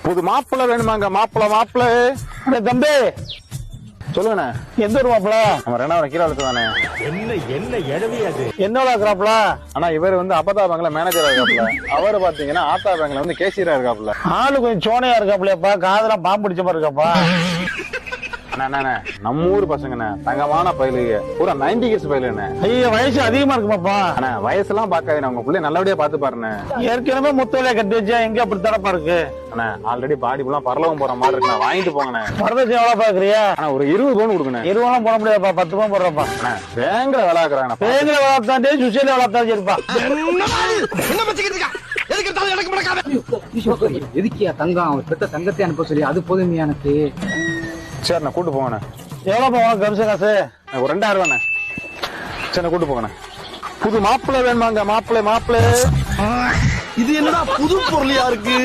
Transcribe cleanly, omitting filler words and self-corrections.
புது மாப்பிள்ள வேணுமாங்க? மாப்பிள்ள தம்பி சொல்லுங்கண்ணே. எந்த ஒரு மாப்பிள்ள? நம்ம ரெண்டாவது கீழே அழுத்து தானே. என்ன எழவி அது? என்னோட இருக்கிறாப்ல? ஆனா இவர் வந்து அப்பதா பேங்க்ல மேனேஜரா இருக்காப்ல. அவரு பாத்தீங்கன்னா ஆத்தா பேங்க்ல வந்து கேஷியரா இருக்காப்ல. ஆளு கொஞ்சம் சோனையா இருக்காப்லப்பா, காதெல்லாம் பாம்பு பிடிச்ச மாதிரி இருக்காப்பா. அண்ணா நம்ம ஊர் பசங்கண்ணே, தங்கமான பயிலுங்க, பூரா 90 கிட்ஸ் பயிலுண்ணே. ஐயோ வயசு அதிகமா இருக்குமாப்பா. அண்ணா வயசுலாம் பாக்காதீங்க, உங்க பிள்ளை நல்லபடியா பாத்து பாருண்ணே. ஏற்கனவே முத்தலையா கட்டி வச்சா எங்க அப்படி தடப்பா இருக்கு. அண்ணா ஆல்ரெடி பாடி ஃபுல்லா பரலவம் போற மாதிரி இருக்குண்ணா, வாங்கிட்டு போங்கண்ணே. வரதட்சணை எவ்வளவு பாக்குறியா? ஆனா ஒரு 20 பவுன் கொடுக்கண்ணே. 20 ரூபா போட முடியாதுப்பா, 10 ரூபா போடுறப்பா. பேங்க்ல வேலை ஆக்குறாங்க. பேங்கில வளர்த்தாண்டே சுசையில வளர்த்தாச்சு இருப்பா. எதுக்கியா தங்கம்? அவர் பெத்த தங்கத்தை அனுப்ப சொல்லி அது போதுமே எனக்கு. சரிண்ணா கூட்டு போங்கண்ணே. எவ்வளவு உனக்கு கமிஷன் காசு? ஒரு 2000 ரூபாண்ணே. சரி கூட்டு போங்கண்ணே. புது மாப்பிள்ள வேணுமாங்க? மாப்பிள்ள இது என்னடா புது பொருளியா இருக்கு?